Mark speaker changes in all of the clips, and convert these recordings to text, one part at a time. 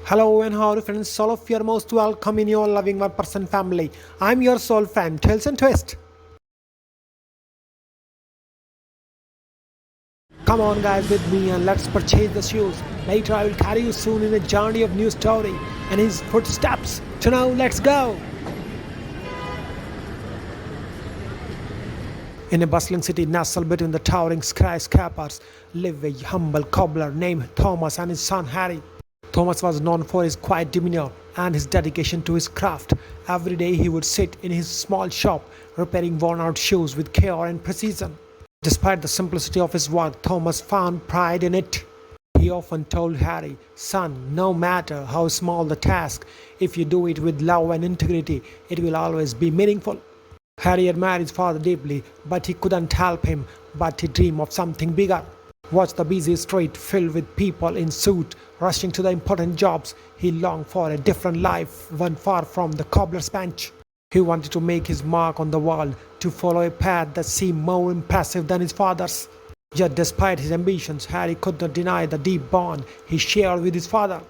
Speaker 1: Hello and howdy friends, all of you are most welcome in your loving one person family. I'm your soul fan, Tales and Twist. Come on guys with me and let's purchase the shoes. Later I will carry you soon in a journey of new story and his footsteps. So now let's go. In a bustling city nestled between the towering skyscrapers lived a humble cobbler named Thomas and his son Harry. Thomas was known for his quiet demeanor and his dedication to his craft. Every day he would sit in his small shop repairing worn-out shoes with care and precision. Despite the simplicity of his work, Thomas found pride in it. He often told Harry, "Son, no matter how small the task, if you do it with love and integrity, it will always be meaningful." Harry admired his father deeply, but he couldn't help him but he dreamed of something bigger. Watch the busy street filled with people in suits rushing to the important jobs. He longed for a different life, one far from the cobbler's bench. He wanted to make his mark on the world, to follow a path that seemed more impressive than his father's. Yet despite his ambitions, Harry could not deny the deep bond he shared with his father.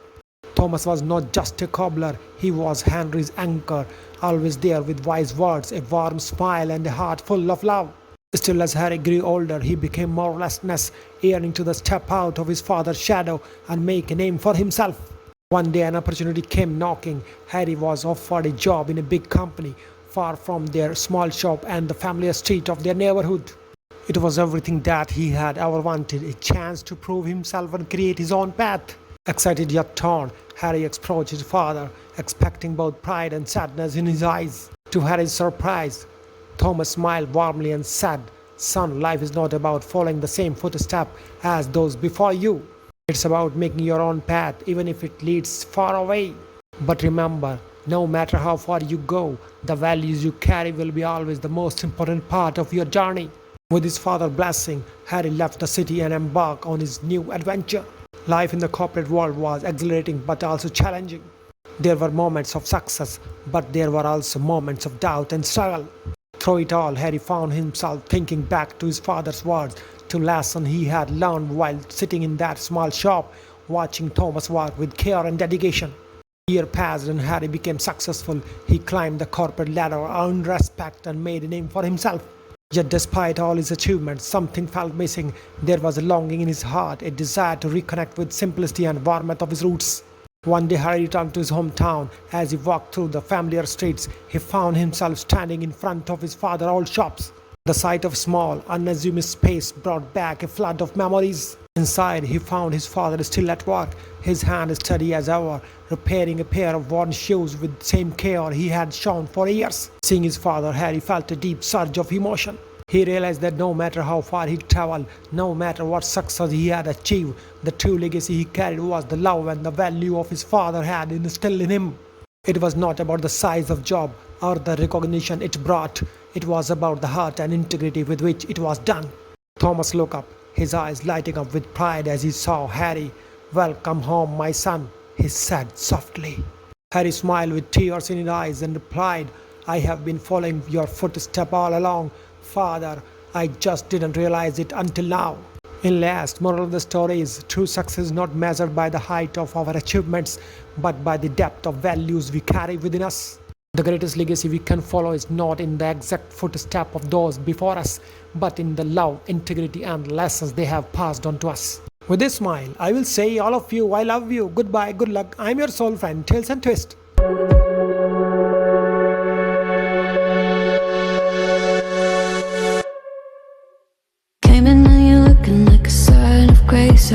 Speaker 1: Thomas was not just a cobbler, he was Henry's anchor, always there with wise words, a warm smile and a heart full of love. Still, as Harry grew older, he became more restless, yearning to step out of his father's shadow and make a name for himself. One day an opportunity came knocking. Harry was offered a job in a big company, far from their small shop and the familiar street of their neighborhood. It was everything that he had ever wanted, a chance to prove himself and create his own path. Excited yet torn, Harry approached his father, expecting both pride and sadness in his eyes. To Harry's surprise, Thomas smiled warmly and said, "Son, life is not about following the same footsteps as those before you. It's about making your own path, even if it leads far away. But remember, no matter how far you go, the values you carry will be always the most important part of your journey." With his father's blessing, Harry left the city and embarked on his new adventure. Life in the corporate world was exhilarating but also challenging. There were moments of success, but there were also moments of doubt and struggle. Through it all, Harry found himself thinking back to his father's words, to lessons he had learned while sitting in that small shop, watching Thomas work with care and dedication. Years passed and Harry became successful. He climbed the corporate ladder, earned respect and made a name for himself. Yet despite all his achievements, something felt missing. There was a longing in his heart, a desire to reconnect with simplicity and warmth of his roots. One day Harry returned to his hometown. As he walked through the familiar streets, he found himself standing in front of his father's old shops. The sight of small, unassuming space brought back a flood of memories. Inside, he found his father still at work, his hand steady as ever, repairing a pair of worn shoes with the same care he had shown for years. Seeing his father, Harry felt a deep surge of emotion. He realized that no matter how far he traveled, no matter what success he had achieved, the true legacy he carried was the love and the value of his father had instilled in him. It was not about the size of job or the recognition it brought. It was about the heart and integrity with which it was done. Thomas looked up, his eyes lighting up with pride as he saw Harry. "Welcome home, my son," he said softly. Harry smiled with tears in his eyes and replied, "I have been following your footsteps all along, Father. I just didn't realize it until now." In last, moral of the story is, true success is not measured by the height of our achievements, but by the depth of values we carry within us. The greatest legacy we can follow is not in the exact footsteps of those before us, but in the love, integrity and lessons they have passed on to us. With this smile, I will say all of you, I love you, goodbye, good luck. I'm your soul friend, Tales and Twist.
Speaker 2: Came in and you're looking like a sign of grace.